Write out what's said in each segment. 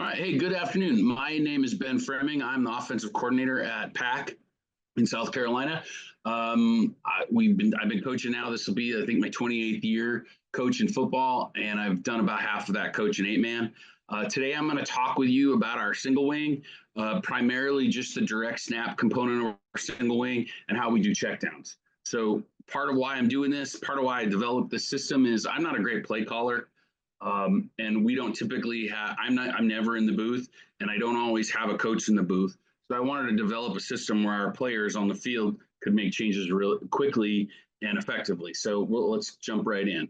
All right. Hey, good afternoon. My name is Ben Froemming. I'm the offensive coordinator at PAC in South Carolina. I've been coaching now. This will be, I think, my 28th year coaching football, and I've done about half of that coaching 8-man. Today, I'm going to talk with you about our single wing, primarily just the direct snap component of our single wing and how we do checkdowns. So part of why I'm doing this, part of why I developed this system is I'm not a great play caller. And we don't typically have, I'm never in the booth, and I don't always have a coach in the booth. So I wanted to develop a system where our players on the field could make changes really quickly and effectively. So let's jump right in.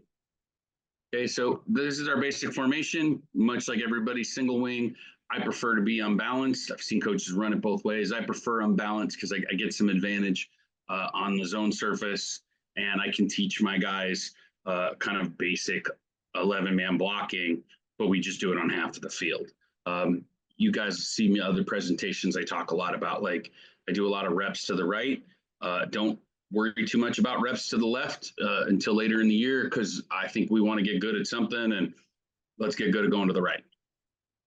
Okay, so this is our basic formation. Much like everybody's single wing, I prefer to be unbalanced. I've seen coaches run it both ways. I prefer unbalanced because I get some advantage on the zone surface, and I can teach my guys kind of basic 11-man blocking, but we just do it on half of the field. You guys see me other presentations. I talk a lot about, like, I do a lot of reps to the right. Don't worry too much about reps to the left until later in the year, because I think we want to get good at something, and let's get good at going to the right.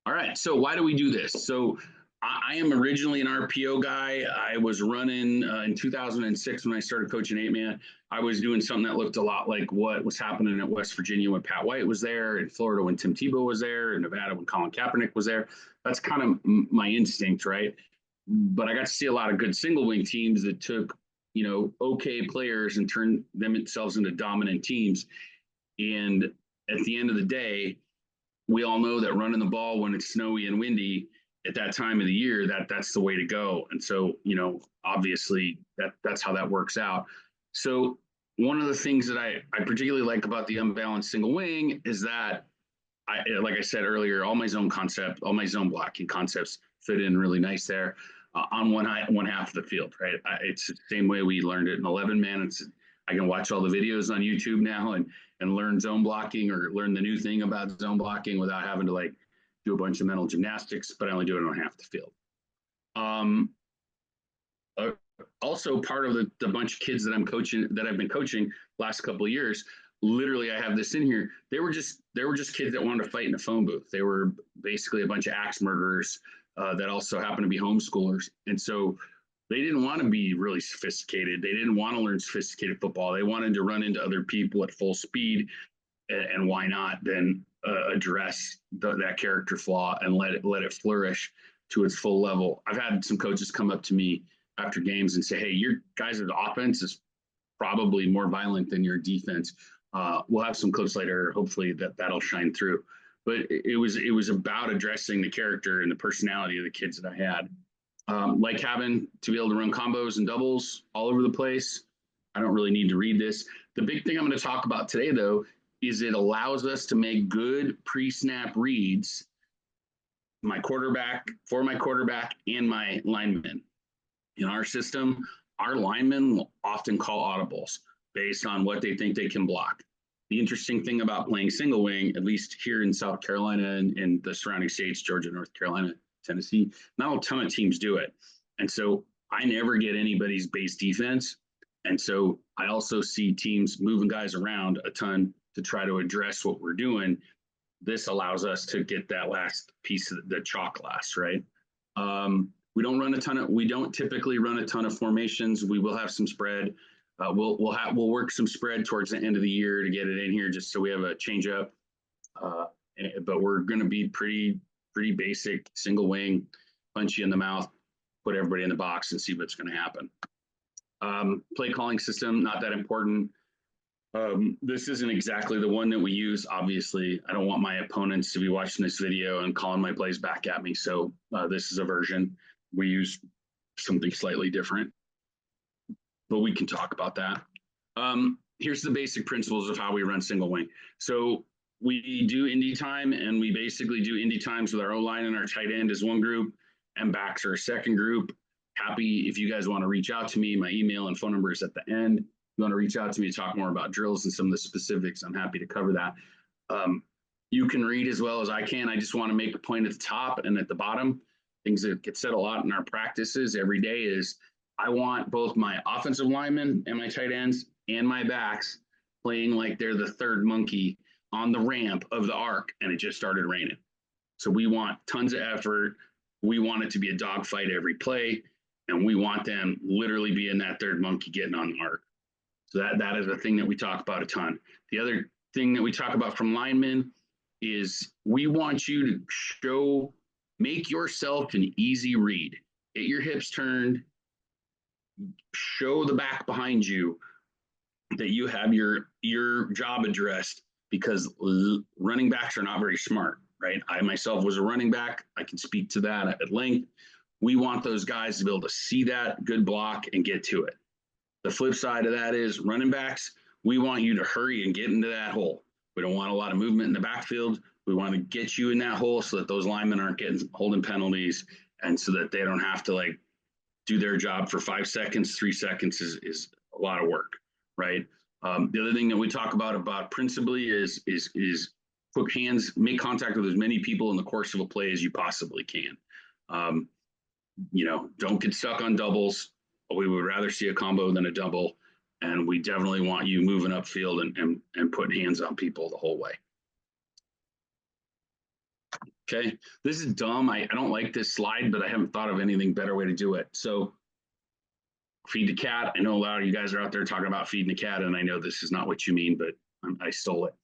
All right, so why do we do this? So I am originally an RPO guy. I was running in 2006 when I started coaching 8-man. I was doing something that looked a lot like what was happening at West Virginia when Pat White was there, in Florida when Tim Tebow was there, in Nevada when Colin Kaepernick was there. That's kind of my instinct, right? But I got to see a lot of good single wing teams that took, okay players and turned themselves into dominant teams. And at the end of the day, we all know that running the ball when it's snowy and windy at that time of the year, that's the way to go. And so, obviously that's how that works out. So one of the things that I particularly like about the unbalanced single wing is that like I said earlier, all my zone blocking concepts fit in really nice there on one half of the field, right? It's the same way we learned it in 11-man. I can watch all the videos on YouTube now and learn zone blocking or learn the new thing about zone blocking without having to do a bunch of mental gymnastics, but I only do it on half the field. Also part of the bunch of kids that I've been coaching last couple of years, literally I have this in here. They were just kids that wanted to fight in a phone booth. They were basically a bunch of axe murderers that also happened to be homeschoolers. And so they didn't want to be really sophisticated. They didn't want to learn sophisticated football. They wanted to run into other people at full speed. And why not then address that character flaw and let it flourish to its full level. I've had some coaches come up to me after games and say, hey, your guys' offense is probably more violent than your defense. We'll have some clips later. Hopefully that'll shine through. But it was about addressing the character and the personality of the kids that I had. Like having to be able to run combos and doubles all over the place. I don't really need to read this. The big thing I'm going to talk about today, though, is it allows us to make good pre-snap reads for my quarterback and my linemen. In our system, our linemen will often call audibles based on what they think they can block. The interesting thing about playing single wing, at least here in South Carolina and the surrounding states, Georgia, North Carolina, Tennessee, not a ton of teams do it. And so I never get anybody's base defense. And so I also see teams moving guys around a ton to try to address what we're doing. This allows us to get that last piece of the chalk last, right? We don't typically run a ton of formations. We will have some spread. We'll work some spread towards the end of the year to get it in here, just so we have a change up. But we're going to be pretty basic, single wing, punch you in the mouth, put everybody in the box, and see what's going to happen. Play calling system, not that important. This isn't exactly the one that we use. Obviously, I don't want my opponents to be watching this video and calling my plays back at me. So this is a version. We use something slightly different, but we can talk about that. Here's the basic principles of how we run single wing. So we do indie time, and we basically do indie times with our O-line and our tight end as one group, and backs are a second group. Happy if you guys want to reach out to me. My email and phone number is at the end. If you want to reach out to me to talk more about drills and some of the specifics, I'm happy to cover that. You can read as well as I can. I just want to make a point at the top and at the bottom. Things that get said a lot in our practices every day is I want both my offensive linemen and my tight ends and my backs playing like they're the third monkey on the ramp of the arc, and it just started raining. So we want tons of effort. We want it to be a dogfight every play, and we want them literally being that third monkey getting on the mark. So that is a thing that we talk about a ton. The other thing that we talk about from linemen is we want you to make yourself an easy read. Get your hips turned, show the back behind you that you have your job addressed, because running backs are not very smart, right? I myself was a running back. I can speak to that at length. We want those guys to be able to see that good block and get to it. The flip side of that is running backs, we want you to hurry and get into that hole. We don't want a lot of movement in the backfield. We want to get you in that hole so that those linemen aren't holding penalties, and so that they don't have to do their job for 5 seconds. 3 seconds is a lot of work, right? The other thing that we talk about principally is put hands, make contact with as many people in the course of a play as you possibly can. Don't get stuck on doubles. We would rather see a combo than a double, and we definitely want you moving upfield and putting hands on people the whole way. Okay, this is dumb. I don't like this slide, but I haven't thought of anything better way to do it. So feed the cat. I know a lot of you guys are out there talking about feeding the cat, and I know this is not what you mean, but I stole it.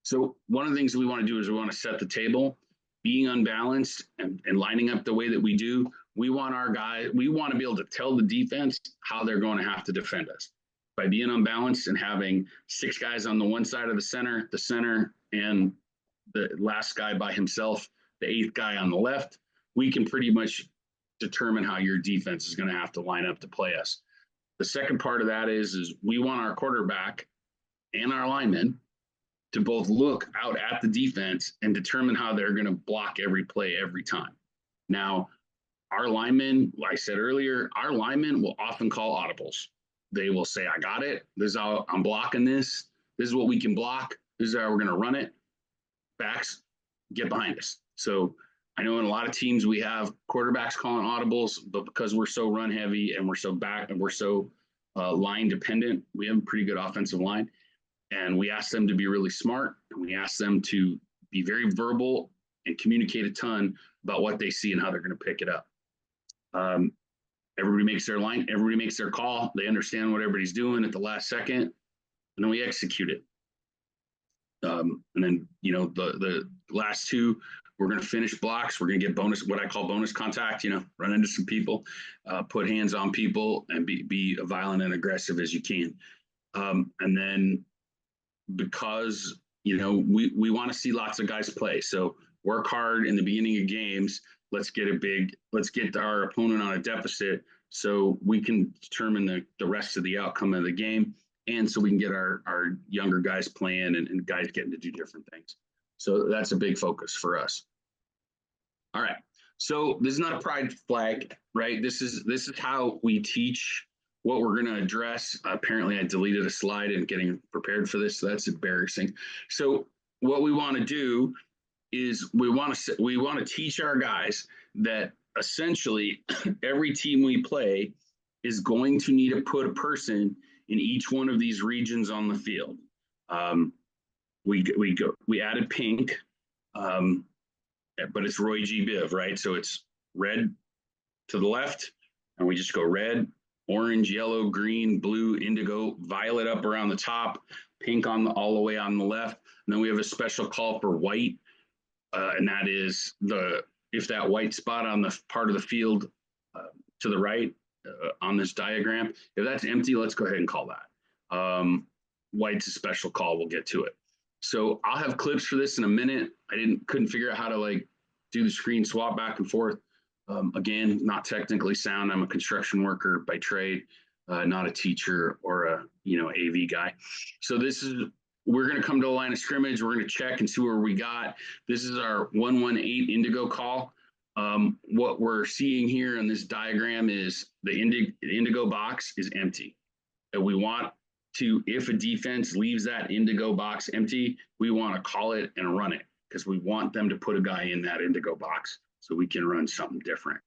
So one of the things we want to do is we want to set the table. Being unbalanced and lining up the way that we do, we want our guys, we want to be able to tell the defense how they're going to have to defend us. By being unbalanced and having 6 guys on the one side of the center, and the last guy by himself, the 8th guy on the left, we can pretty much determine how your defense is going to have to line up to play us. The second part of that is we want our quarterback and our linemen to both look out at the defense and determine how they're going to block every play every time. Now, our linemen, like I said earlier, our linemen will often call audibles. They will say, I got it. This is how I'm blocking this. This is what we can block. This is how we're going to run it. Backs, get behind us. So I know in a lot of teams we have quarterbacks calling audibles, but because we're so run heavy and we're so back and we're so line dependent, we have a pretty good offensive line. And we ask them to be really smart, and we ask them to be very verbal and communicate a ton about what they see and how they're going to pick it up. Everybody makes their line, everybody makes their call. They understand what everybody's doing at the last second, and then we execute it. And then, the last 2, we're going to finish blocks. We're going to get what I call bonus contact, run into some people, put hands on people, and be violent and aggressive as you can. And then, because we want to see lots of guys play, so work hard in the beginning of games. Let's get our opponent on a deficit so we can determine the rest of the outcome of the game, and so we can get our younger guys playing and guys getting to do different things. So that's a big focus for us. All right, so this is not a pride flag, right? This is how we teach what we're going to address. Apparently I deleted a slide in getting prepared for this, so that's embarrassing. So what we want to do is we want to teach our guys that essentially every team we play is going to need to put a person in each one of these regions on the field. We added pink, but it's Roy G. Biv, right? So it's red to the left, and we just go red, orange, yellow, green, blue, indigo, violet up around the top, pink all the way on the left. And then we have a special call for white, and that is if that white spot on the part of the field to the right on this diagram, if that's empty, let's go ahead and call that. White's a special call. We'll get to it. So I'll have clips for this in a minute. I couldn't figure out how to do the screen swap back and forth. Again, not technically sound. I'm a construction worker by trade, not a teacher or a AV guy. So we're going to come to a line of scrimmage. We're going to check and see where we got. This is our 118 indigo call. What we're seeing here in this diagram is the indigo box is empty. And we want to, if a defense leaves that indigo box empty, we want to call it and run it, because we want them to put a guy in that indigo box so we can run something different.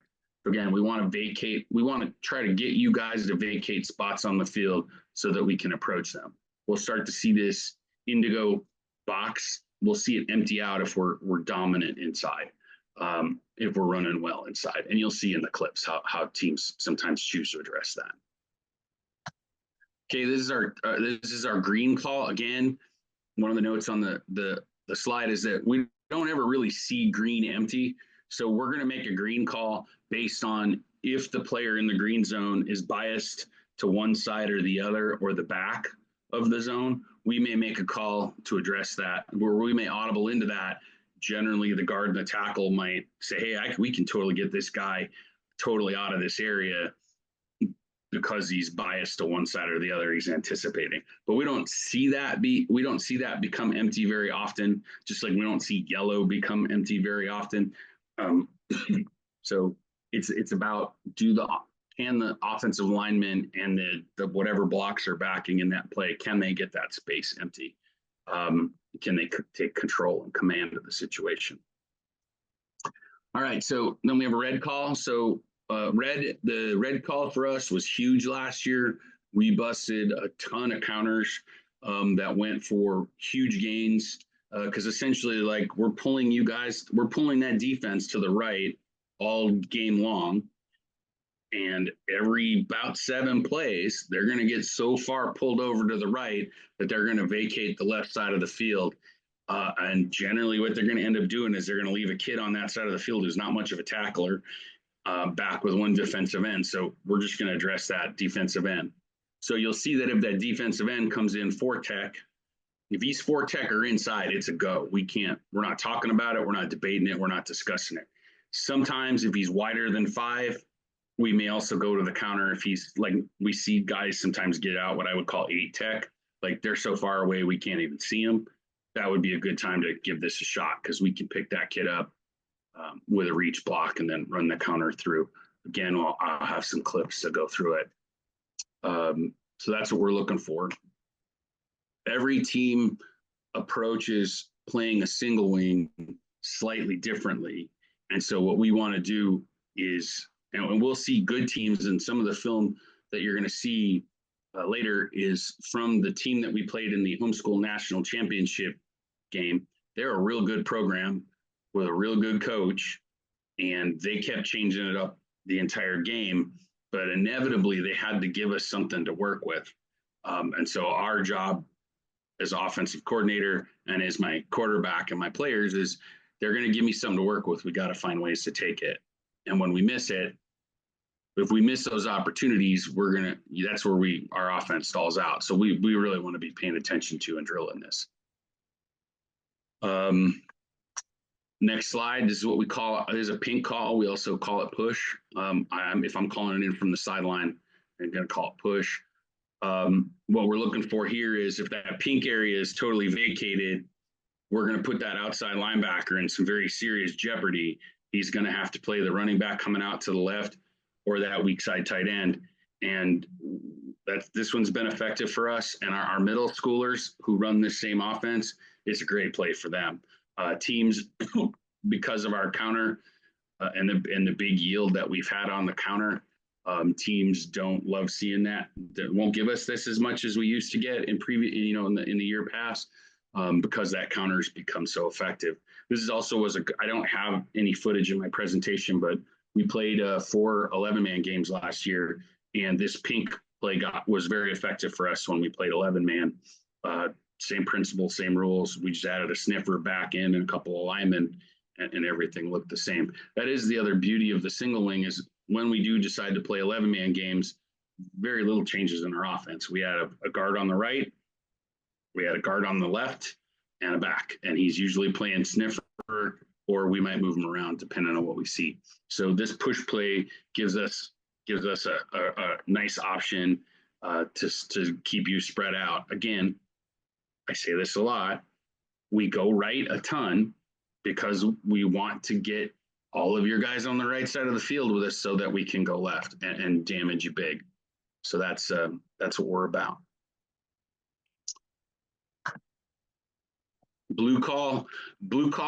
Again, we want to try to get you guys to vacate spots on the field so that we can approach them. We'll start to see this indigo box. We'll see it empty out if we're dominant inside. if we're running well inside. And you'll see in the clips how teams sometimes choose to address that. Okay, this is our green call. Again, one of the notes on the slide is that we don't ever really see green empty. So we're going to make a green call based on if the player in the green zone is biased to one side or the other or the back of the zone. We may make a call to address that, where we may audible into that. Generally, the guard and the tackle might say, hey, we can totally get this guy totally out of this area because he's biased to one side or the other. He's anticipating, but we don't see that become empty very often. Just like we don't see yellow become empty very often. So it's about can the offensive linemen and the whatever blocks are backing in that play, can they get that space empty? Can they take control and command of the situation? All right, so then we have a red call. So the red call for us was huge last year. We busted a ton of counters that went for huge gains because essentially, like, we're pulling that defense to the right all game long. And every about 7 plays, they're going to get so far pulled over to the right that they're going to vacate the left side of the field. And generally what they're going to end up doing is they're going to leave a kid on that side of the field who's not much of a tackler back with one defensive end. So we're just going to address that defensive end. So you'll see that if that defensive end comes in 4 tech, if he's 4 tech or inside, it's a go. We're not talking about it. We're not debating it. We're not discussing it. Sometimes if he's wider than 5, we may also go to the counter if he's like, we see guys sometimes get out what I would call 8 tech. Like they're so far away, we can't even see them. That would be a good time to give this a shot because we can pick that kid up with a reach block and then run the counter through. Again, I'll have some clips to go through it. So that's what we're looking for. Every team approaches playing a single wing slightly differently. And so what we want to do is, and we'll see good teams, and some of the film that you're going to see later is from the team that we played in the homeschool national championship game. They're a real good program with a real good coach, and they kept changing it up the entire game, but inevitably they had to give us something to work with. And so our job as offensive coordinator and as my quarterback and my players is they're going to give me something to work with. We got to find ways to take it. And when we miss it, if we miss those opportunities, that's where our offense stalls out. So we really want to be paying attention to and drilling this. Next slide. This is what we call, there's a pink call. We also call it push. If I'm calling it in from the sideline, I'm going to call it push. What we're looking for here is if that pink area is totally vacated, we're going to put that outside linebacker in some very serious jeopardy. He's going to have to play the running back coming out to the left or that weak side tight end. And this one's been effective for us. And our middle schoolers who run this same offense, it's a great play for them. Teams, because of our counter and the big yield that we've had on the counter, teams don't love seeing that. They won't give us this as much as we used to get in the year past because that counter's become so effective. This is also I don't have any footage in my presentation, but we played 4 11-man games last year, and this pink play was very effective for us when we played 11-man. Same principle, same rules. We just added a sniffer back in and a couple of linemen, and everything looked the same. That is the other beauty of the single wing is when we do decide to play 11-man games, very little changes in our offense. We had a guard on the right, we had a guard on the left, and a back. And he's usually playing sniffer, or we might move him around depending on what we see. So this push play gives us a nice option to keep you spread out. Again, I say this a lot. We go right a ton because we want to get all of your guys on the right side of the field with us so that we can go left and damage you big. So that's what we're about. Blue call,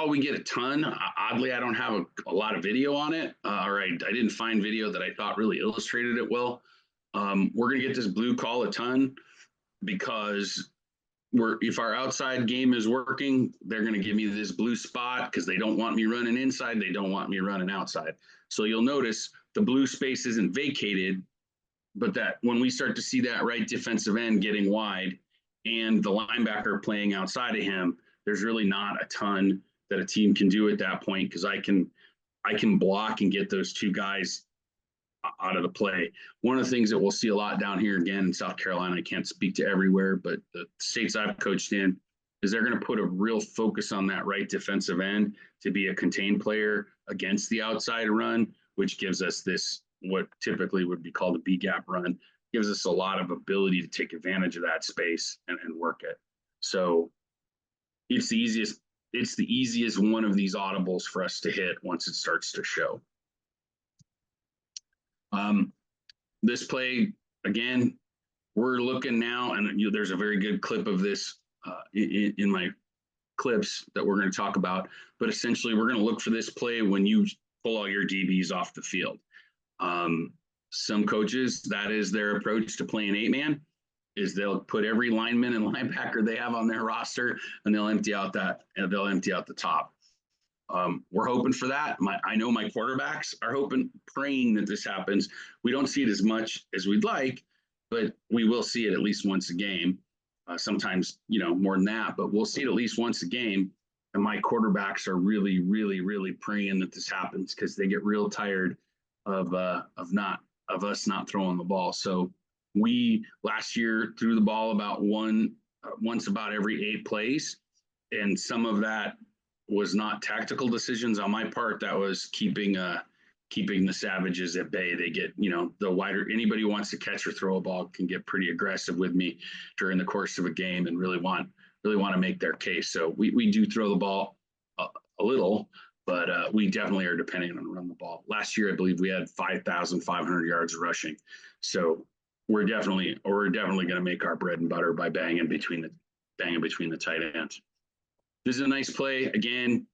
we get a ton. Oddly, I don't have a lot of video on it. I didn't find video that I thought really illustrated it well. We're going to get this blue call a ton because if our outside game is working, they're going to give me this blue spot because they don't want me running inside. They don't want me running outside. So you'll notice the blue space isn't vacated, but that when we start to see that right defensive end getting wide and the linebacker playing outside of him, there's really not a ton that a team can do at that point because I can block and get those two guys out of the play. One of the things that we'll see a lot down here again in South Carolina, I can't speak to everywhere, but the states I've coached in is they're going to put a real focus on that right defensive end to be a contained player against the outside run, which gives us this, what typically would be called a B gap run, gives us a lot of ability to take advantage of that space and work it. So it's the easiest one of these audibles for us to hit once it starts to show. This play, again, we're looking now, and there's a very good clip of this in my clips that we're going to talk about. But essentially, we're going to look for this play when you pull all your DBs off the field. Some coaches, that is their approach to playing 8-man, is they'll put every lineman and linebacker they have on their roster, and they'll empty out the top. We're hoping for that. I know my quarterbacks are praying that this happens. We don't see it as much as we'd like, but we will see it at least once a game. Sometimes, more than that, but we'll see it at least once a game. And my quarterbacks are really, really, really praying that this happens because they get real tired of us not throwing the ball. So we last year threw the ball about once about every 8 plays, and some of that was not tactical decisions on my part. That was keeping the Savages at bay. They get, the wider, anybody who wants to catch or throw a ball can get pretty aggressive with me during the course of a game and really want to make their case. So we do throw the ball a little, but we definitely are depending on run the ball. Last year, I believe we had 5,500 yards rushing. So we're definitely going to make our bread and butter by banging between the tight ends. This is a nice play. Again,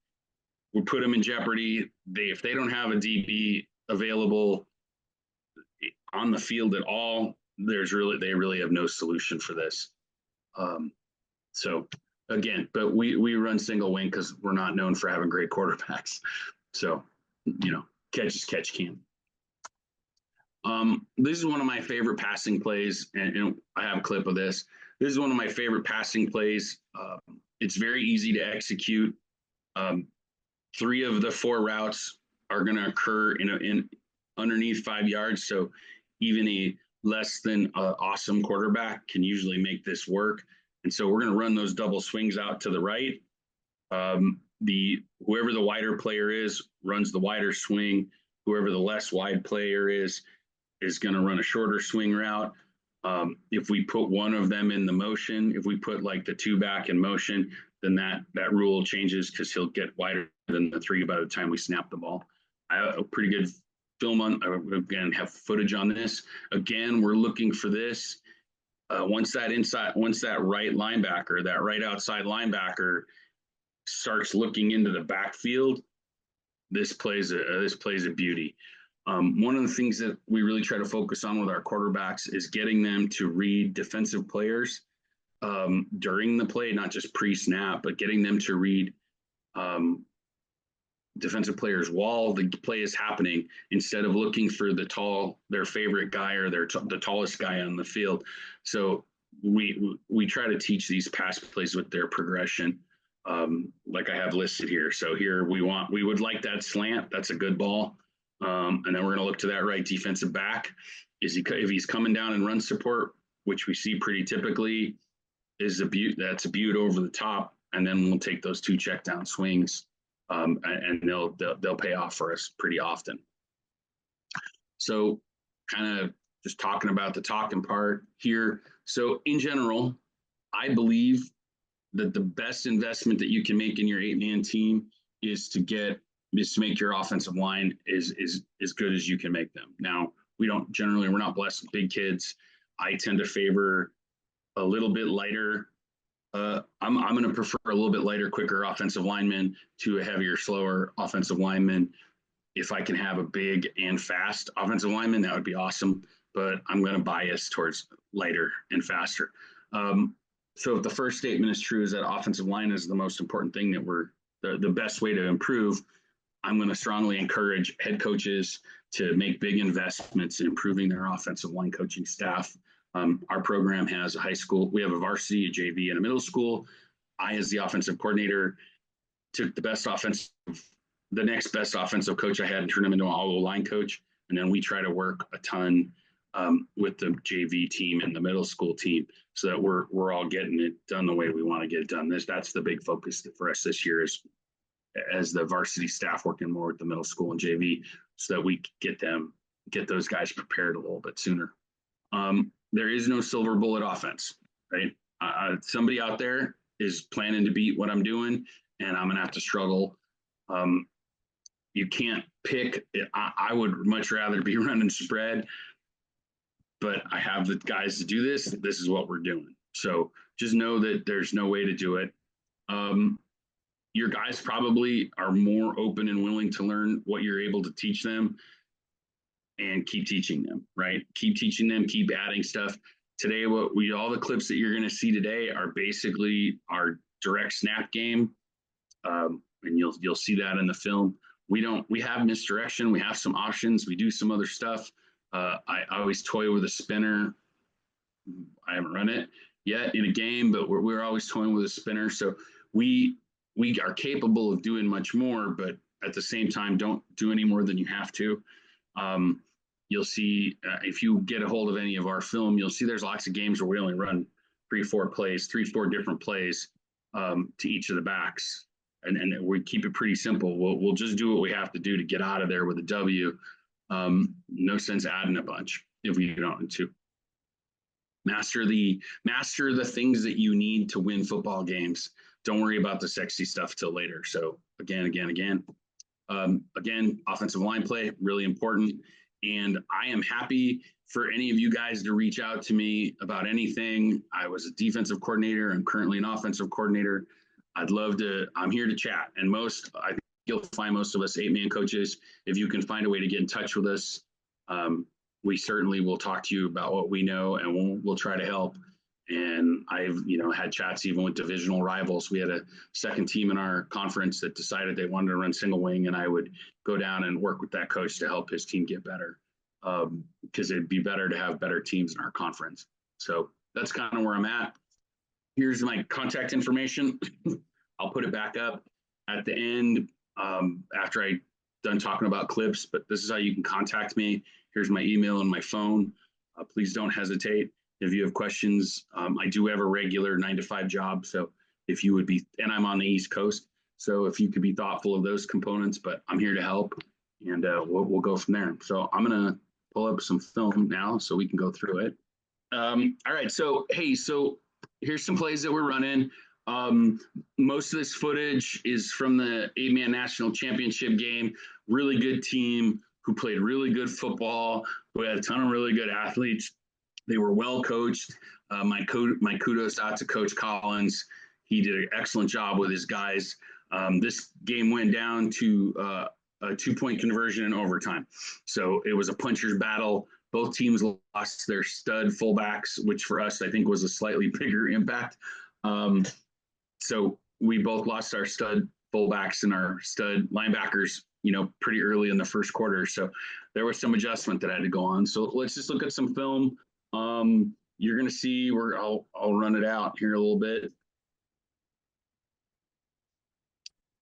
we put them in jeopardy. If they don't have a DB available on the field at all, they really have no solution for this. So again, but we run single wing because we're not known for having great quarterbacks. So, catch as catch can. This is one of my favorite passing plays, and I have a clip of this. This is one of my favorite passing plays. It's very easy to execute. 3 of the 4 routes are going to occur in underneath 5 yards. So even a less than awesome quarterback can usually make this work. And so we're going to run those double swings out to the right. Whoever the wider player is runs the wider swing. Whoever the less wide player is going to run a shorter swing route. If we put one of them in the motion, if we put like the 2 back in motion, then that rule changes because he'll get wider than the 3 by the time we snap the ball. I have a pretty good film on, again, have footage on this. Again, we're looking for this. Once that right linebacker, that right outside linebacker starts looking into the backfield, this plays a beauty. One of the things that we really try to focus on with our quarterbacks is getting them to read defensive players during the play, not just pre-snap, but getting them to read defensive players while the play is happening, instead of looking for their favorite guy or the tallest guy on the field. So we try to teach these pass plays with their progression, like I have listed here. So here we would like that slant. That's a good ball. And then we're going to look to that right defensive back. If he's coming down and run support, which we see pretty typically, that's a beaut over the top. And then we'll take those 2 check down swings, and they'll pay off for us pretty often. So kind of just talking about the talking part here. So in general, I believe that the best investment that you can make in your 8-man team is to make your offensive line as good as you can make them. Now, we're not blessed with big kids. I tend to favor a little bit lighter. I'm going to prefer a little bit lighter, quicker offensive lineman to a heavier, slower offensive lineman. If I can have a big and fast offensive lineman, that would be awesome. But I'm going to bias towards lighter and faster. So if the first statement is true, is that offensive line is the most important thing that we're the best way to improve, I'm going to strongly encourage head coaches to make big investments in improving their offensive line coaching staff. Our program has a high school, we have a varsity, a JV, and a middle school. I, as the offensive coordinator, took the next best offensive coach I had and turned him into an all-line coach. And then we try to work a ton with the JV team and the middle school team so that we're all getting it done the way we want to get it done. That's the big focus for us this year is as the varsity staff working more with the middle school and JV so that we get those guys prepared a little bit sooner. There is no silver bullet offense, right? Somebody out there is planning to beat what I'm doing, and I'm going to have to struggle. You can't pick. I would much rather be running spread, but I have the guys to do this. This is what we're doing. So just know that there's no way to do it. Your guys probably are more open and willing to learn what you're able to teach them and keep teaching them, right? Keep teaching them, keep adding stuff. Today, all the clips that you're going to see today are basically our direct snap game. And you'll see that in the film. We have misdirection. We have some options. We do some other stuff. I always toy with a spinner. I haven't run it yet in a game, but we're always toying with a spinner. So we are capable of doing much more, but at the same time, don't do any more than you have to. You'll see if you get a hold of any of our film, you'll see there's lots of games where we only run 3-4 different plays to each of the backs. And we keep it pretty simple. We'll just do what we have to do to get out of there with a W. No sense adding a bunch if we don't need to. Master the things that you need to win football games. Don't worry about the sexy stuff till later. So again, offensive line play, really important. And I am happy for any of you guys to reach out to me about anything. I was a defensive coordinator. I'm currently an offensive coordinator. I'm here to chat. And I think you'll find most of us 8-man coaches. If you can find a way to get in touch with us, we certainly will talk to you about what we know, and we'll try to help. And I've had chats even with divisional rivals. We had a second team in our conference that decided they wanted to run single wing, and I would go down and work with that coach to help his team get better, because it'd be better to have better teams in our conference. So that's kind of where I'm at. Here's my contact information. I'll put it back up at the end after I'm done talking about clips, but this is how you can contact me. Here's my email and my phone. Please don't hesitate. If you have questions, I do have a regular 9-to-5 job. So if you would be, and I'm on the East Coast. So if you could be thoughtful of those components, but I'm here to help, and we'll go from there. So I'm going to pull up some film now so we can go through it. All right. So here's some plays that we're running. Most of this footage is from the 8-man national championship game. Really good team who played really good football. We had a ton of really good athletes. They were well coached. My kudos out to Coach Collins. He did an excellent job with his guys. This game went down to a 2-point conversion in overtime. So it was a puncher's battle. Both teams lost their stud fullbacks, which for us, I think, was a slightly bigger impact. So we both lost our stud fullbacks and our stud linebackers, pretty early in the first quarter. So there was some adjustment that had to go on. So let's just look at some film. You're going to see I'll run it out here a little bit.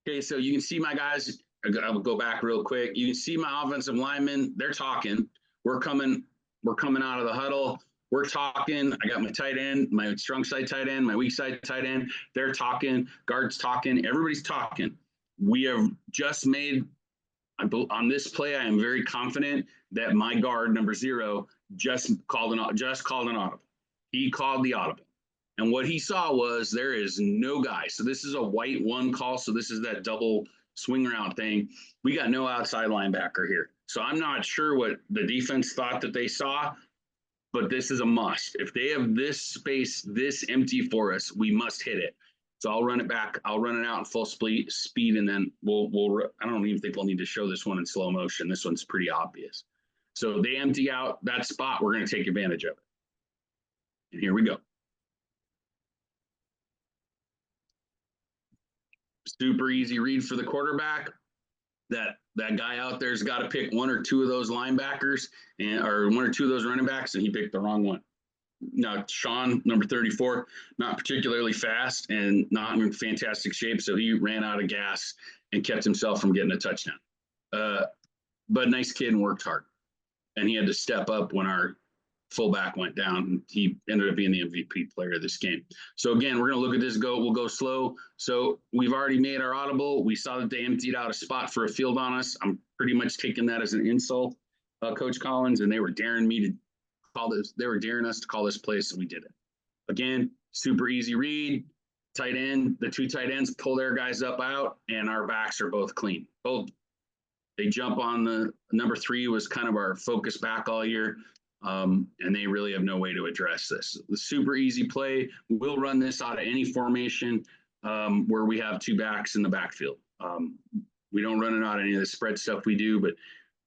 Okay, so you can see my guys. I'll go back real quick. You can see my offensive linemen. They're talking. We're coming out of the huddle. We're talking. I got my tight end, my strong side tight end, my weak side tight end. They're talking. Guards talking. Everybody's talking. We have just made on this play. I am very confident that my guard number 0 just called an audible. He called the audible, and what he saw was there is no guy. So this is a white 1 call. So this is that double swing around thing. We got no outside linebacker here. So I'm not sure what the defense thought that they saw, but this is a must. If they have this space, this empty for us, we must hit it. So I'll run it back. I'll run it out in full speed, and then I don't even think we'll need to show this one in slow motion. This one's pretty obvious. So they empty out that spot. We're going to take advantage of it. And here we go. Super easy read for the quarterback. That guy out there's got to pick one or two of those linebackers or one or two of those running backs, and he picked the wrong one. Now, Sean, number 34, not particularly fast and not in fantastic shape, so he ran out of gas and kept himself from getting a touchdown. But nice kid and worked hard. And he had to step up when our fullback went down, and he ended up being the MVP player of this game. So again, we're going to look at this we'll go slow. So we've already made our audible. We saw that they emptied out a spot for a field on us. I'm pretty much taking that as an insult, Coach Collins, and they were daring me to call this. They were daring us to call this play, so we did it. Again, super easy read. Tight end, the two tight ends pull their guys up out, and our backs are both clean. Both they jump on the number 3 was kind of our focus back all year. And they really have no way to address this. The super easy play. We'll run this out of any formation where we have 2 backs in the backfield. We don't run it out of any of the spread stuff we do, but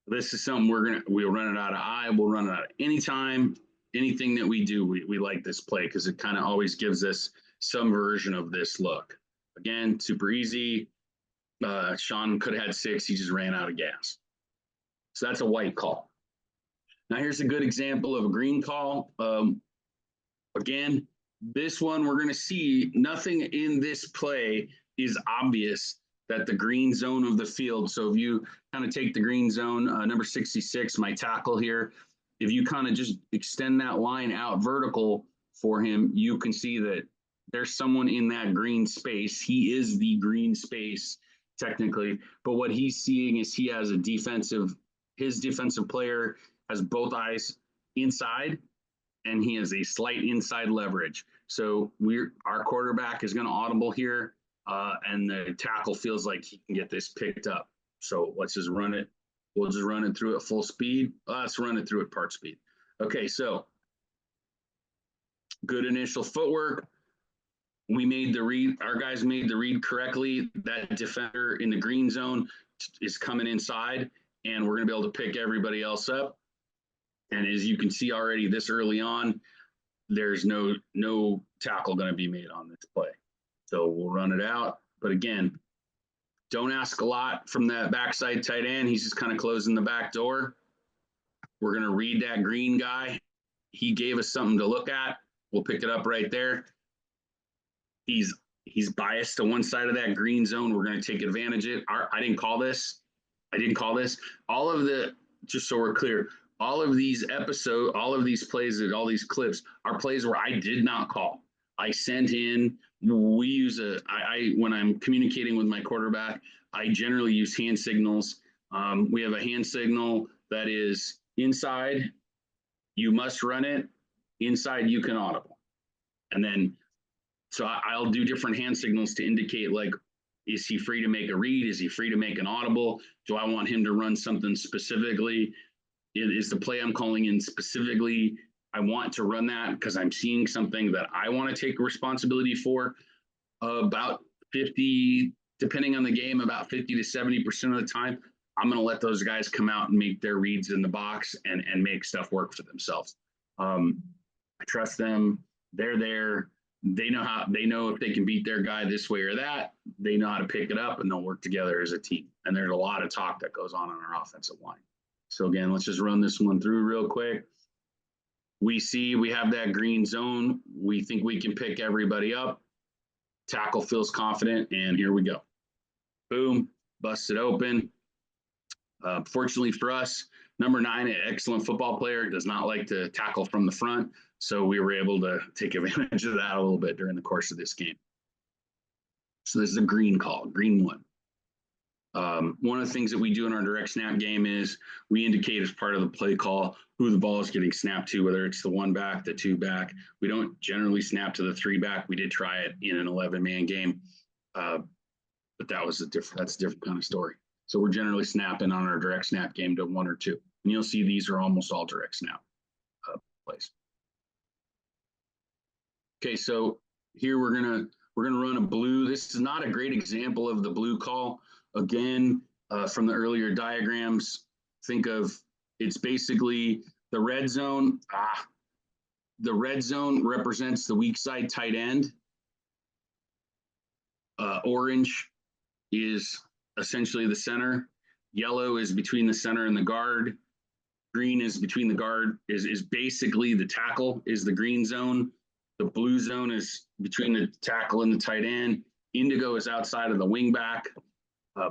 this is something we'll run it out of I. We'll run it out of anytime, anything that we do. We like this play because it kind of always gives us some version of this look. Again, super easy. Sean could have had 6. He just ran out of gas. So that's a white call. Now, here's a good example of a green call. Again, this one we're going to see nothing in this play is obvious that the green zone of the field. So if you kind of take the green zone, number 66, my tackle here, if you kind of just extend that line out vertical for him, you can see that there's someone in that green space. He is the green space technically, but what he's seeing is he has his defensive player has both eyes inside, and he has a slight inside leverage. So our quarterback is going to audible here, and the tackle feels like he can get this picked up. So let's just run it. We'll just run it through at full speed. Let's run it through at part speed. Okay, so good initial footwork. We made the read. Our guys made the read correctly. That defender in the green zone is coming inside, and we're going to be able to pick everybody else up. And as you can see already this early on, there's no tackle going to be made on this play. So we'll run it out. But again, don't ask a lot from that backside tight end. He's just kind of closing the back door. We're going to read that green guy. He gave us something to look at. We'll pick it up right there. He's biased to one side of that green zone. We're going to take advantage of it. I didn't call this. All of the, just so we're clear, all of these episodes, all of these plays, and all these clips are plays where I did not call. I sent in, we use when I'm communicating with my quarterback, I generally use hand signals. We have a hand signal that is inside, you must run it, inside you can audible. And then, so I'll do different hand signals to indicate, like, is he free to make a read? Is he free to make an audible? Do I want him to run something specifically? Is the play I'm calling in specifically, I want to run that because I'm seeing something that I want to take responsibility for. About 50, depending on the game, about 50 to 70% of the time, I'm going to let those guys come out and make their reads in the box and make stuff work for themselves. I trust them. They're there. They know if they can beat their guy this way or that. They know how to pick it up, and they'll work together as a team. And there's a lot of talk that goes on our offensive line. So again, let's just run this one through real quick. We have that green zone. We think we can pick everybody up. Tackle feels confident, and here we go. Boom, busted open. Fortunately for us, number 9, an excellent football player, does not like to tackle from the front. So we were able to take advantage of that a little bit during the course of this game. So this is a green call, green 1. One of the things that we do in our direct snap game is we indicate as part of the play call who the ball is getting snapped to, whether it's the 1 back, the 2 back. We don't generally snap to the 3 back. We did try it in an 11-man game, but that's a different kind of story. So we're generally snapping on our direct snap game to 1 or 2, and you'll see these are almost all direct snap plays. Okay, so here we're gonna run a blue. This is not a great example of the blue call. Again, from the earlier diagrams, think of it's basically the red zone. The red zone represents the weak side tight end. Orange is essentially the center. Yellow is between the center and the guard. Green is between the guard, is basically the tackle, is the green zone. The blue zone is between the tackle and the tight end. Indigo is outside of the wing back.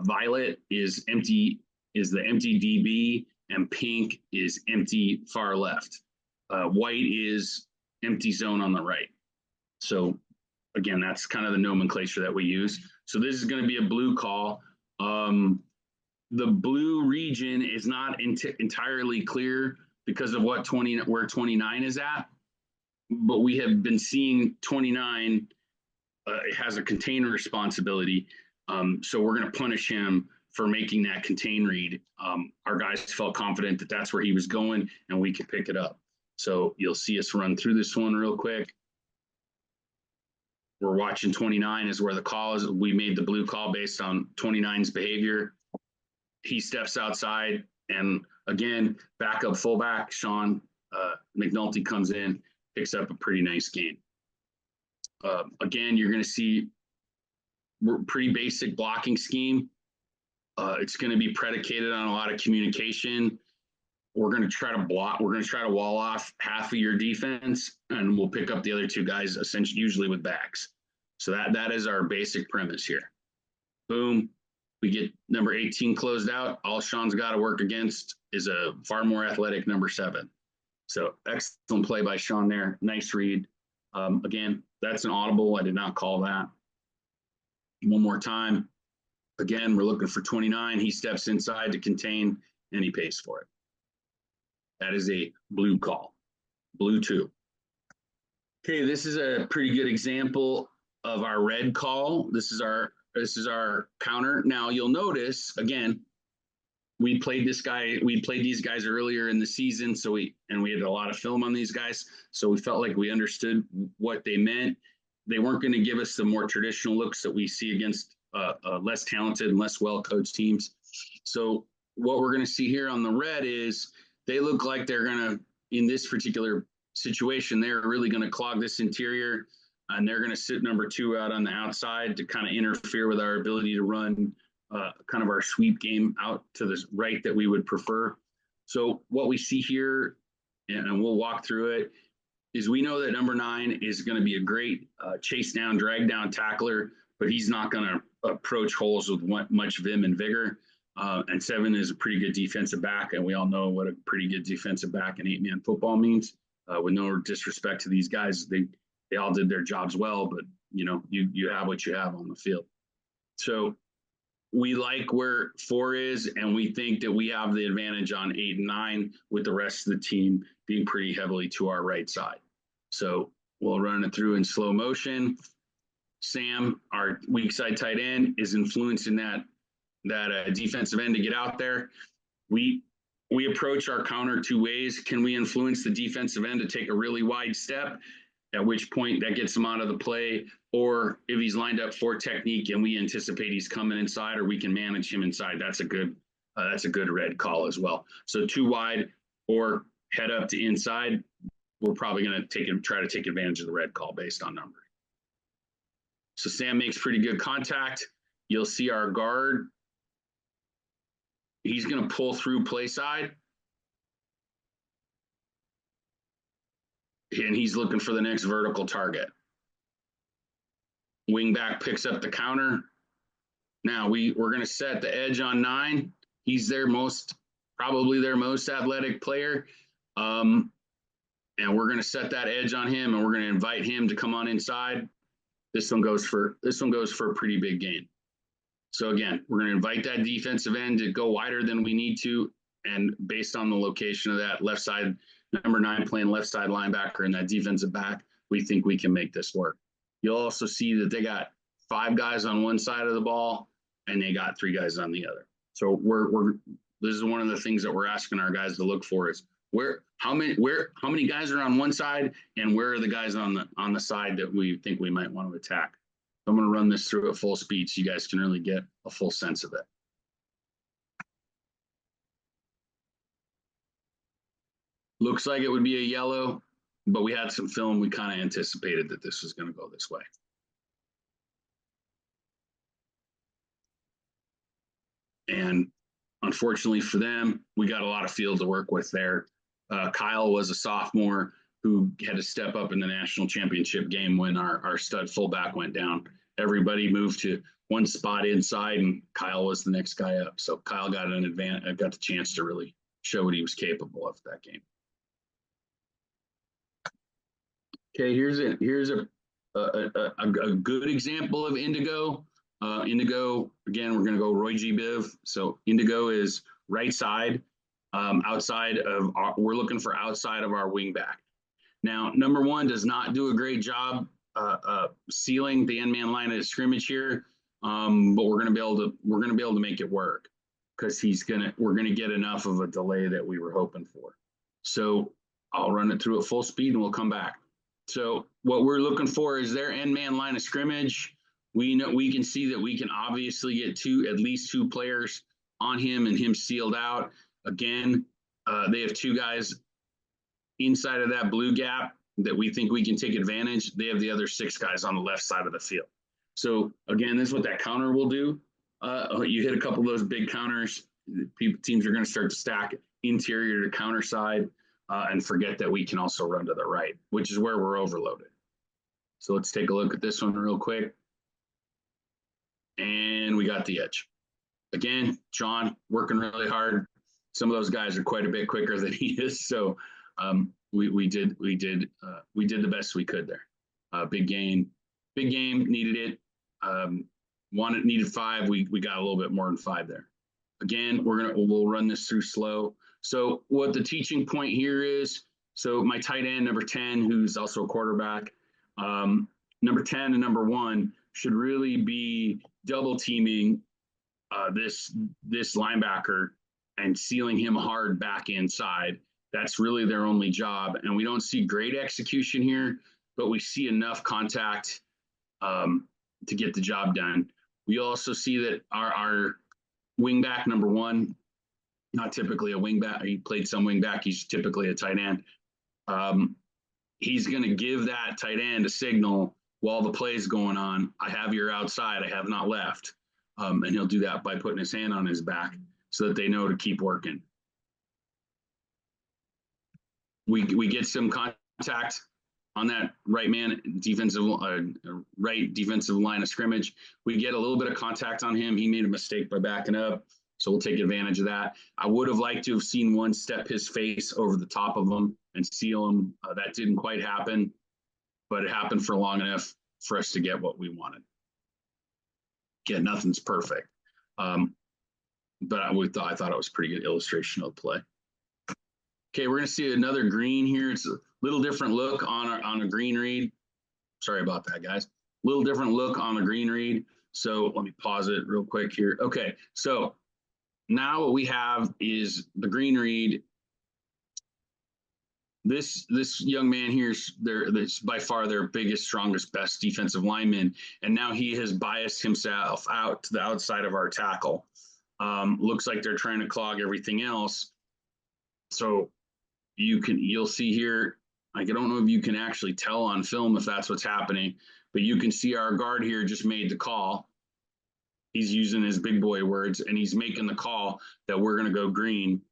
Violet is empty, is the empty DB, and pink is empty far left. White is empty zone on the right. So again, that's kind of the nomenclature that we use. So this is going to be a blue call. The blue region is not entirely clear because of where 29 is at, but we have been seeing 29 has a contain responsibility. So we're going to punish him for making that contain read. Our guys felt confident that that's where he was going and we could pick it up. So you'll see us run through this one real quick. We're watching 29 is where the call is. We made the blue call based on 29's behavior. He steps outside, and again, backup fullback Sean McNulty comes in, picks up a pretty nice gain. Again, you're going to see pretty basic blocking scheme. It's going to be predicated on a lot of communication. We're going to try to block. We're going to try to wall off half of your defense, and we'll pick up the other two guys, essentially, usually with backs. So that is our basic premise here. Boom. We get number 18 closed out. All Sean's got to work against is a far more athletic number 7. So excellent play by Sean there. Nice read. Again, that's an audible. I did not call that. One more time. Again, we're looking for 29. He steps inside to contain, and he pays for it. That is a blue call. Blue 2. Okay, this is a pretty good example of our red call. This is our counter. Now you'll notice, again, we played these guys earlier in the season, so we had a lot of film on these guys, so we felt like we understood what they meant. They weren't going to give us the more traditional looks that we see against less talented and less well-coached teams. So what we're going to see here on the red is they look like they're going to, in this particular situation, they're really going to clog this interior, and they're going to sit number 2 out on the outside to kind of interfere with our ability to run kind of our sweep game out to the right that we would prefer. So what we see here, and we'll walk through it, is we know that number 9 is going to be a great chase down, drag down tackler, but he's not going to approach holes with much vim and vigor. And 7 is a pretty good defensive back, and we all know what a pretty good defensive back in 8-man football means. With no disrespect to these guys, they all did their jobs well, but you have what you have on the field. So we like where 4 is, and we think that we have the advantage on 8 and 9 with the rest of the team being pretty heavily to our right side. So we'll run it through in slow motion. Sam, our weak side tight end, is influencing that defensive end to get out there. We approach our counter 2 ways. Can we influence the defensive end to take a really wide step, at which point that gets him out of the play? Or if he's lined up for technique and we anticipate he's coming inside, or we can manage him inside, that's a good red call as well. So 2 wide or head up to inside, we're probably going to try to take advantage of the red call based on numbers. So Sam makes pretty good contact. You'll see our guard. He's going to pull through play side. And he's looking for the next vertical target. Wingback picks up the counter. Now we're going to set the edge on 9. He's probably their most athletic player. And we're going to set that edge on him, and we're going to invite him to come on inside. This one goes for a pretty big gain. So again, we're going to invite that defensive end to go wider than we need to, and based on the location of that left side, number 9 playing left side linebacker and that defensive back, we think we can make this work. You'll also see that they got 5 guys on one side of the ball, and they got 3 guys on the other. So this is one of the things that we're asking our guys to look for is how many guys are on one side, and where are the guys on the side that we think we might want to attack. I'm going to run this through at full speed so you guys can really get a full sense of it. Looks like it would be a yellow, but we had some film. We kind of anticipated that this was going to go this way. And unfortunately for them, we got a lot of field to work with there. Kyle was a sophomore who had to step up in the national championship game when our stud fullback went down. Everybody moved to one spot inside, and Kyle was the next guy up. So Kyle got an advantage, got the chance to really show what he was capable of that game. Okay, here's a good example of Indigo. Indigo, again, we're going to go Roy G. Biv. So Indigo is right side, outside of we're looking for outside of our wing back. Now, number one does not do a great job sealing the end man line of scrimmage here, but we're going to be able to make it work because we're gonna get enough of a delay that we were hoping for. So I'll run it through at full speed and we'll come back. So what we're looking for is their end man line of scrimmage. We can see that we can obviously get at least two players on him and him sealed out. Again, they have two guys inside of that blue gap that we think we can take advantage. They have the other six guys on the left side of the field. So again, this is what that counter will do. You hit a couple of those big counters, teams are going to start to stack interior to counter side and forget that we can also run to the right, which is where we're overloaded. So let's take a look at this one real quick. And we got the edge. Again, John working really hard. Some of those guys are quite a bit quicker than he is. So we did the best we could there. Big game, needed it. Needed 5. We got a little bit more than 5 there. Again, we'll run this through slow. So what the teaching point here is, so my tight end, number 10, who's also a quarterback, number 10 and number 1 should really be double teaming this linebacker and sealing him hard back inside. That's really their only job. And we don't see great execution here, but we see enough contact to get the job done. We also see that our wingback, number 1, not typically a wingback. He played some wingback. He's typically a tight end. He's going to give that tight end a signal while the play is going on. I have your outside. I have not left. And he'll do that by putting his hand on his back so that they know to keep working. We get some contact on that right defensive line of scrimmage. We get a little bit of contact on him. He made a mistake by backing up, so we'll take advantage of that. I would have liked to have seen one step his face over the top of him and seal him. That didn't quite happen, but it happened for long enough for us to get what we wanted. Again, nothing's perfect, but I thought it was a pretty good illustration of the play. Okay, we're going to see another green here. It's a little different look on a green read. Sorry about that, guys. Little different look on the green read. So let me pause it real quick here. Okay, so now what we have is the green read. This young man here is by far their biggest, strongest, best defensive lineman, and now he has biased himself out to the outside of our tackle. Looks like they're trying to clog everything else. So you'll see here, I don't know if you can actually tell on film if that's what's happening, but you can see our guard here just made the call. He's using his big boy words, and he's making the call that we're going to go green.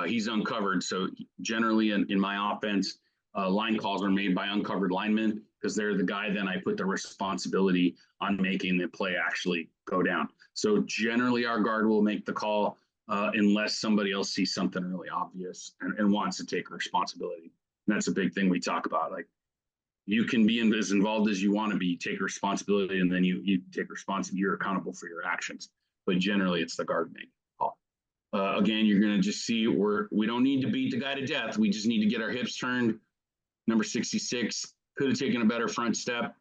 He's uncovered. So generally in my offense, line calls are made by uncovered linemen because they're the guy then I put the responsibility on making the play actually go down. So generally our guard will make the call unless somebody else sees something really obvious and wants to take responsibility. And that's a big thing we talk about. Like, you can be as involved as you want to be, take responsibility, and then you take responsibility. You're accountable for your actions. But generally, it's the guard making the call. Again, you're going to just see we don't need to beat the guy to death. We just need to get our hips turned. Number 66 could have taken a better front step,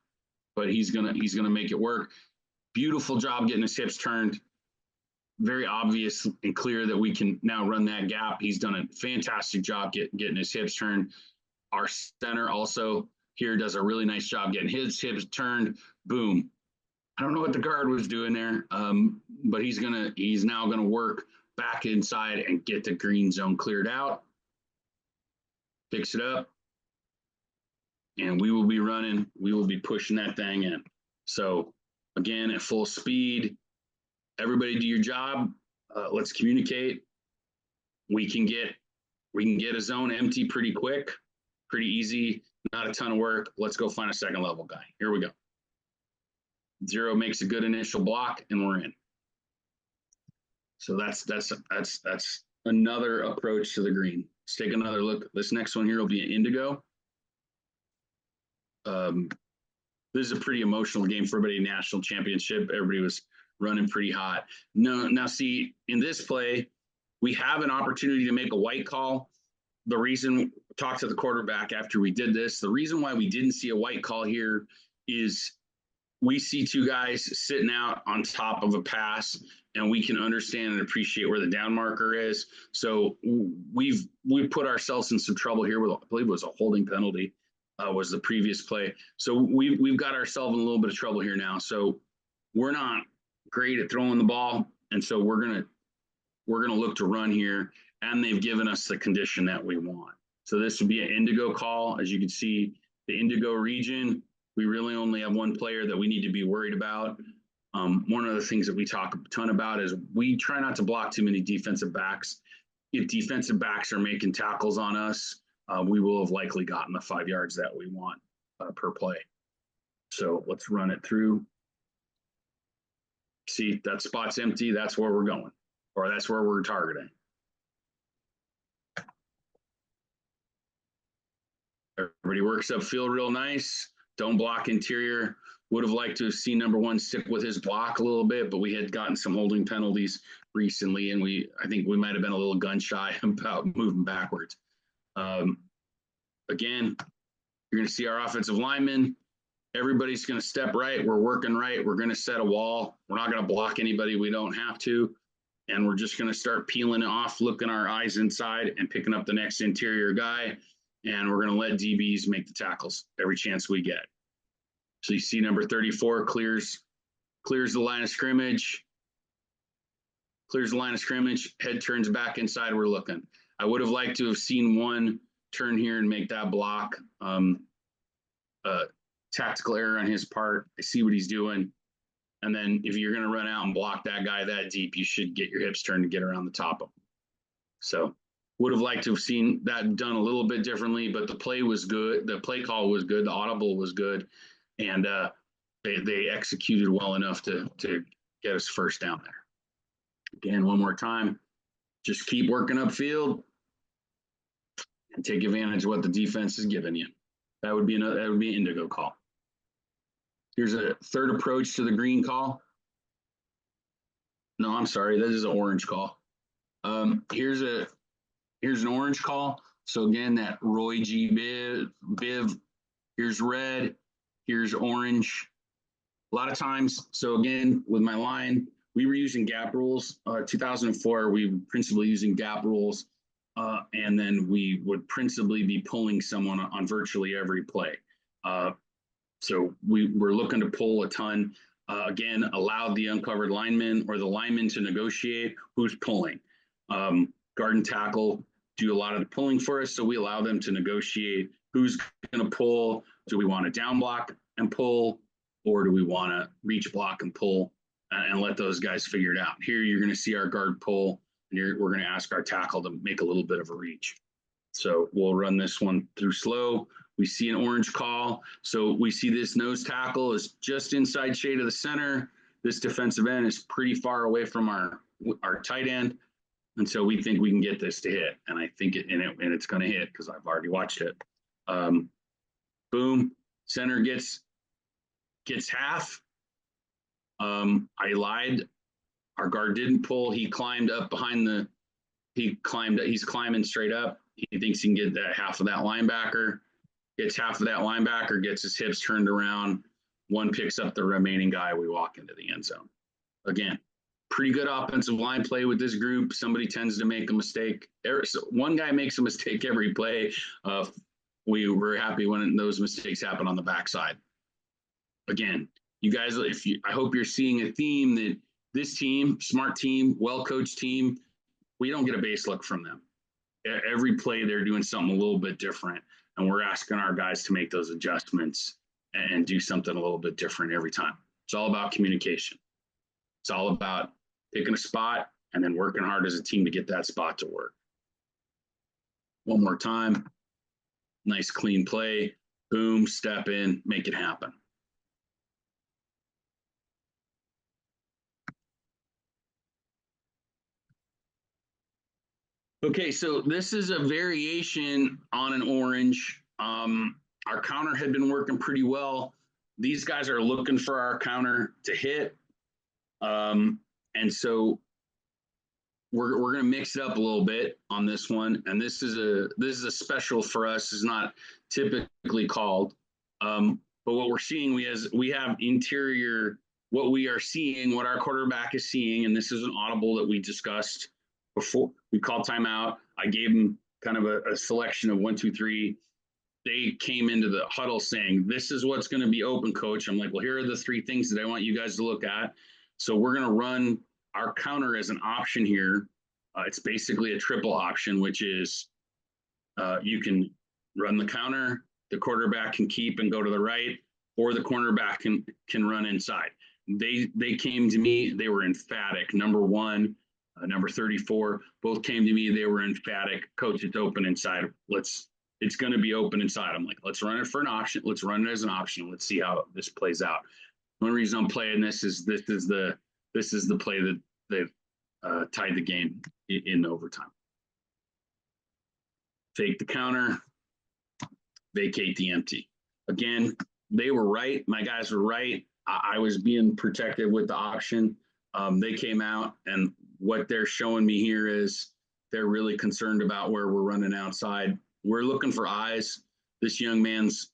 but he's gonna make it work. Beautiful job getting his hips turned. Very obvious and clear that we can now run that gap. He's done a fantastic job getting his hips turned. Our center also here does a really nice job getting his hips turned. Boom. I don't know what the guard was doing there, but he's now gonna work back inside and get the green zone cleared out. Fix it up. And we will be pushing that thing in. So again, at full speed, everybody do your job. Let's communicate. We can get a zone empty pretty quick, pretty easy, not a ton of work. Let's go find a second level guy. Here we go. 0 makes a good initial block, and we're in. So that's another approach to the green. Let's take another look. This next one here will be an indigo. This is a pretty emotional game for everybody. National championship. Everybody was running pretty hot. Now see, in this play, we have an opportunity to make a white call. The reason, talk to the quarterback after we did this, the reason why we didn't see a white call here is we see 2 guys sitting out on top of a pass, and we can understand and appreciate where the down marker is. So we've put ourselves in some trouble here with, I believe it was a holding penalty, was the previous play. So we've got ourselves in a little bit of trouble here now. So we're not great at throwing the ball, and so we're gonna look to run here, and they've given us the condition that we want. So this would be an indigo call. As you can see, the indigo region, we really only have 1 player that we need to be worried about. One of the things that we talk a ton about is we try not to block too many defensive backs. If defensive backs are making tackles on us, we will have likely gotten the 5 yards that we want per play. So let's run it through. See, that spot's empty. That's where we're going, or that's where we're targeting. Everybody works upfield real nice. Don't block interior. Would have liked to have seen number 1 stick with his block a little bit, but we had gotten some holding penalties recently, and I think we might have been a little gun shy about moving backwards. Again, you're going to see our offensive linemen. Everybody's going to step right. We're working right. We're going to set a wall. We're not going to block anybody we don't have to. And we're just going to start peeling it off, looking our eyes inside and picking up the next interior guy. And we're going to let DBs make the tackles every chance we get. So you see number 34 clears the line of scrimmage. Clears the line of scrimmage. Head turns back inside. We're looking. I would have liked to have seen 1 turn here and make that block. Tactical error on his part. I see what he's doing. And then if you're going to run out and block that guy that deep, you should get your hips turned to get around the top of him. So would have liked to have seen that done a little bit differently, but the play was good. The play call was good. The audible was good. And they executed well enough to get us first down there. Again, one more time, just keep working upfield and take advantage of what the defense is giving you. That would be an indigo call. Here's a third approach to the green call. No, I'm sorry, this is an orange call. Here's an orange call. So again, that Roy G. Biv, here's red, here's orange. A lot of times, so again, with my line, we were using gap rules. 2004, we were principally using gap rules. And then we would principally be pulling someone on virtually every play. So we were looking to pull a ton. Again, allowed the uncovered lineman or the lineman to negotiate who's pulling. Guard and tackle do a lot of the pulling for us, so we allow them to negotiate who's going to pull. Do we want to down block and pull, or do we want to reach block and pull, and let those guys figure it out? Here you're going to see our guard pull, and we're going to ask our tackle to make a little bit of a reach. So we'll run this one through slow. We see an orange call. So we see this nose tackle is just inside shade of the center. This defensive end is pretty far away from our tight end. And so we think we can get this to hit. And I think it's going to hit because I've already watched it. Boom. Center gets half. I lied. Our guard didn't pull. He climbed up behind he's climbing straight up. He thinks he can get that half of that linebacker. Gets half of that linebacker, gets his hips turned around. 1 picks up the remaining guy. We walk into the end zone. Again, pretty good offensive line play with this group. Somebody tends to make a mistake. So 1 guy makes a mistake every play. We were happy when those mistakes happen on the backside. Again, you guys, I hope you're seeing a theme that this team, smart team, well-coached team, we don't get a base look from them. Every play they're doing something a little bit different, and we're asking our guys to make those adjustments and do something a little bit different every time. It's all about communication. It's all about picking a spot, and then working hard as a team to get that spot to work. One more time. Nice clean play. Boom, step in, make it happen. Okay, so this is a variation on an orange. Our counter had been working pretty well. These guys are looking for our counter to hit. And so we're going to mix it up a little bit on this one. And this is a special for us. It's not typically called. But what we're seeing, we have interior, what we are seeing, what our quarterback is seeing, and this is an audible that we discussed before. We called timeout. I gave them kind of a selection of 1, 2, 3. They came into the huddle saying, "This is what's going to be open, coach." I'm like, "Well, here are the 3 things that I want you guys to look at." So we're going to run our counter as an option here. It's basically a triple option, which is you can run the counter, the quarterback can keep and go to the right, or the cornerback can run inside. They came to me. They were emphatic. Number 1, number 34, both came to me. They were emphatic. "Coach, it's open inside. It's going to be open inside." I'm like, "Let's run it for an option. Let's run it as an option. Let's see how this plays out." One reason I'm playing this is the play that tied the game in overtime. Fake the counter, vacate the empty. Again, they were right. My guys were right. I was being protective with the option. They came out, and what they're showing me here is they're really concerned about where we're running outside. We're looking for eyes. This young man's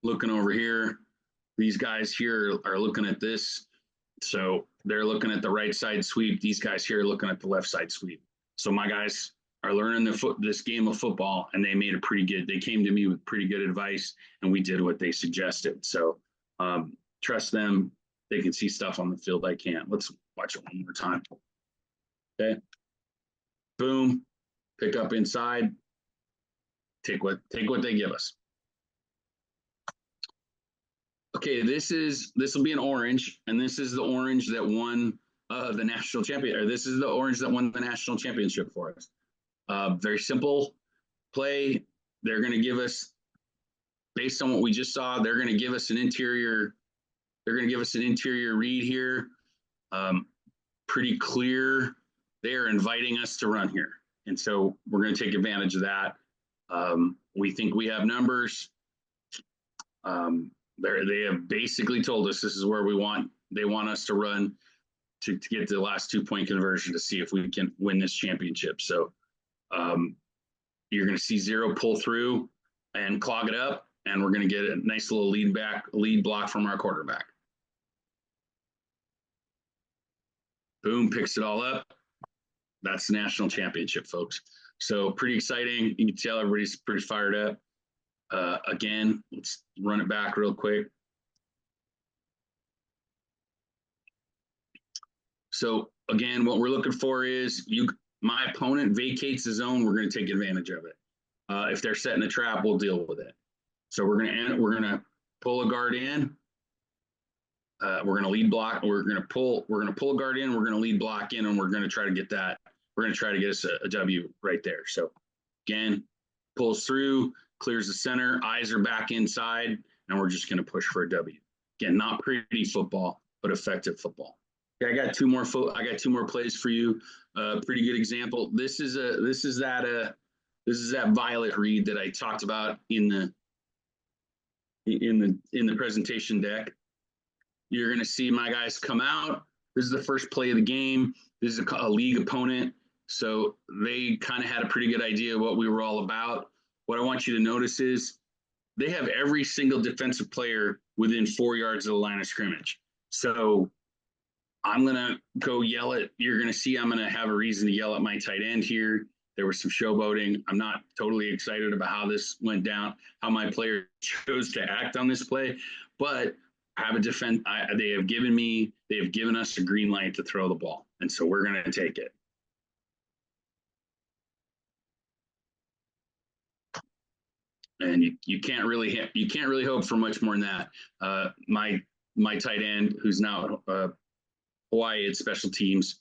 looking over here. These guys here are looking at this. So they're looking at the right side sweep. These guys here are looking at the left side sweep. So my guys are learning this game of football, and they came to me with pretty good advice, and we did what they suggested. So trust them. They can see stuff on the field I can't. Let's watch it one more time. Okay. Boom. Pick up inside. Take what they give us. Okay, this will be an orange, and this is the orange that won the national champion, or this is the orange that won the national championship for us. Very simple play. They're going to give us, based on what we just saw, they're going to give us an interior. They're going to give us an interior read here. Pretty clear. They are inviting us to run here, and so we're going to take advantage of that. We think we have numbers. They have basically told us this is where they want us to run to get the last 2-point conversion to see if we can win this championship. So you're going to see 0 pull through and clog it up, and we're going to get a nice little lead block from our quarterback. Boom, picks it all up. That's the national championship, folks. So pretty exciting. You can tell everybody's pretty fired up. Again, let's run it back real quick. So again, what we're looking for is my opponent vacates the zone. We're going to take advantage of it. If they're setting a trap, we'll deal with it. So we're going to pull a guard in. We're going to lead block. We're going to pull a guard in. We're going to lead block in, and we're going to try to get that. We're going to try to get us a W right there. So again, pulls through, clears the center, eyes are back inside, and we're just going to push for a W. Again, not pretty football, but effective football. Okay, I got two more plays for you. Pretty good example. This is that violet read that I talked about in the presentation deck. You're going to see my guys come out. This is the first play of the game. This is a league opponent, so they kind of had a pretty good idea of what we were all about. What I want you to notice is they have every single defensive player within 4 yards of the line of scrimmage. So I'm going to go yell at, you're going to see I'm going to have a reason to yell at my tight end here. There was some showboating. I'm not totally excited about how this went down, how my player chose to act on this play, but I have a defense. They have given us a green light to throw the ball. And so we're going to take it. And you can't really hope for much more than that. My tight end, who's now Hawaii at special teams,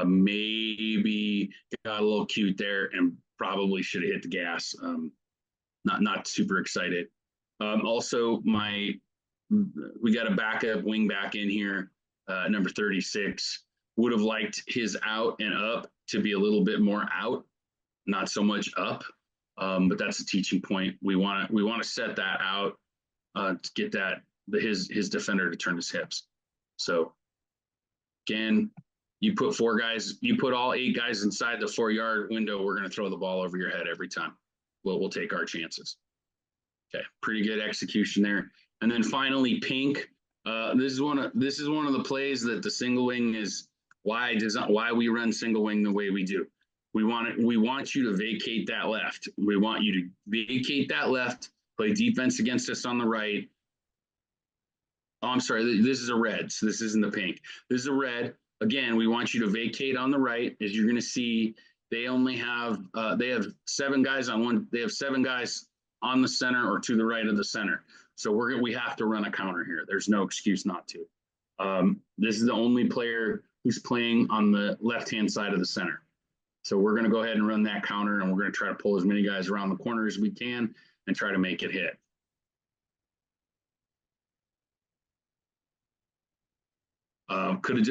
Maybe got a little cute there and probably should have hit the gas. Not super excited. Also, we got a backup wing back in here, number 36. Would have liked his out and up to be a little bit more out, not so much up. But that's a teaching point. We want to set that out to get his defender to turn his hips. So again, you put all 8 guys inside the 4-yard window, we're going to throw the ball over your head every time. We'll take our chances. Okay, pretty good execution there. And then finally, pink. This is one of the plays that the single wing is why we run single wing the way we do. We want you to vacate that left. We want you to vacate that left, play defense against us on the right. Oh, I'm sorry, this is a red, so this isn't the pink. This is a red. Again, we want you to vacate on the right. As you're going to see, they have 7 guys on one. They have 7 guys on the center or to the right of the center. So we have to run a counter here. There's no excuse not to. This is the only player who's playing on the left-hand side of the center. So we're going to go ahead and run that counter, and we're going to try to pull as many guys around the corner as we can and try to make it hit.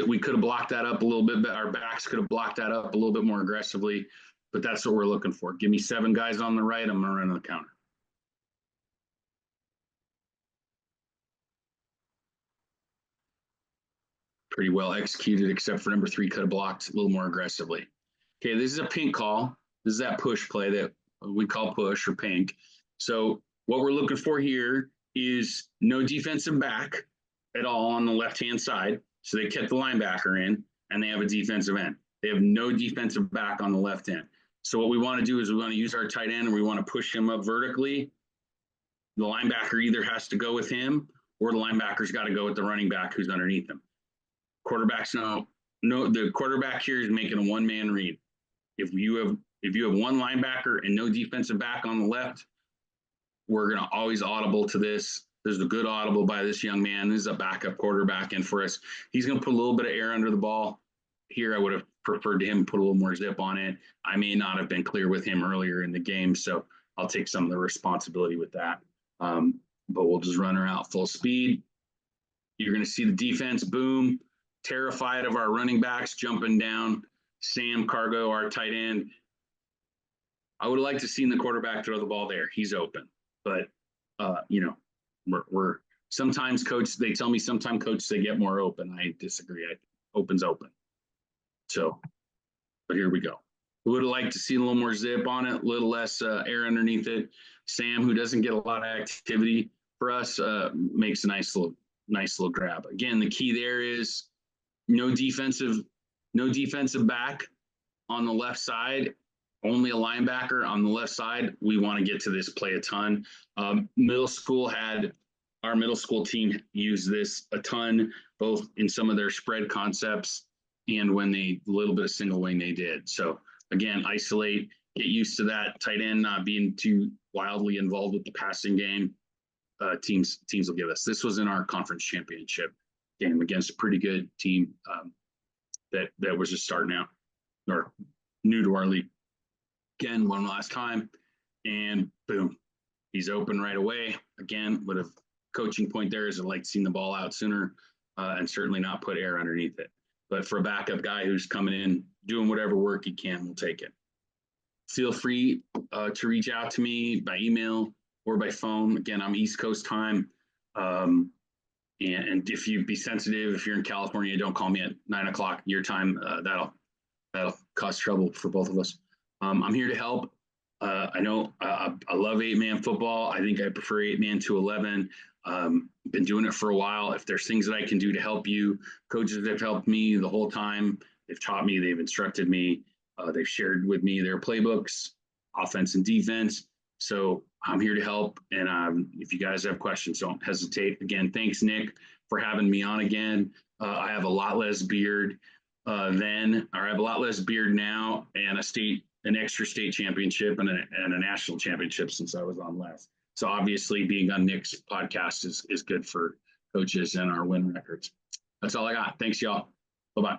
We could have blocked that up a little bit, but our backs could have blocked that up a little bit more aggressively, but that's what we're looking for. Give me 7 guys on the right, I'm going to run the counter. Pretty well executed, except for number 3 could have blocked a little more aggressively. Okay, this is a pink call. This is that push play that we call push or pink. So what we're looking for here is no defensive back at all on the left-hand side. So they kept the linebacker in, and they have a defensive end. They have no defensive back on the left end. So what we want to do is we want to use our tight end, and we want to push him up vertically. The linebacker either has to go with him, or the linebacker's got to go with the running back who's underneath him. Quarterbacks the quarterback here is making a one-man read. If you have one linebacker and no defensive back on the left, we're going to always audible to this. There's a good audible by this young man. This is a backup quarterback in for us. He's going to put a little bit of air under the ball. Here, I would have preferred him put a little more zip on it. I may not have been clear with him earlier in the game, so I'll take some of the responsibility with that. But we'll just run her out full speed. You're going to see the defense boom, terrified of our running backs jumping down. Sam Cargo, our tight end. I would have liked to seen the quarterback throw the ball there. He's open, but we're sometimes coach. They tell me sometimes coach they get more open. I disagree. Open's open. So, but here we go. We would have liked to see a little more zip on it, a little less air underneath it. Sam, who doesn't get a lot of activity for us, makes a nice little grab. Again, the key there is no defensive back on the left side. Only a linebacker on the left side. We want to get to this play a ton. Our middle school team used this a ton, both in some of their spread concepts and when a little bit of single wing they did. So again, isolate, get used to that tight end not being too wildly involved with the passing game. Teams will give us. This was in our conference championship game against a pretty good team that was just starting out or new to our league. Again, one last time, and boom, he's open right away. Again, would have coaching point there is I'd like seeing the ball out sooner and certainly not put air underneath it. But for a backup guy who's coming in, doing whatever work he can, we'll take it. Feel free to reach out to me by email or by phone. Again, I'm East Coast time. And if you be sensitive, if you're in California, don't call me at 9 o'clock your time. That'll cause trouble for both of us. I'm here to help. I know I love 8-man football. I think I prefer 8-man to 11. Been doing it for a while. If there's things that I can do to help you, coaches have helped me the whole time. They've taught me, they've instructed me, they've shared with me their playbooks, offense and defense. So I'm here to help. And if you guys have questions, don't hesitate. Again, thanks, Nick, for having me on again. I have a lot less beard I have a lot less beard now, and an extra state championship and a national championship since I was on last. So obviously being on Nick's podcast is good for coaches and our win records. That's all I got. Thanks, y'all. Bye-bye.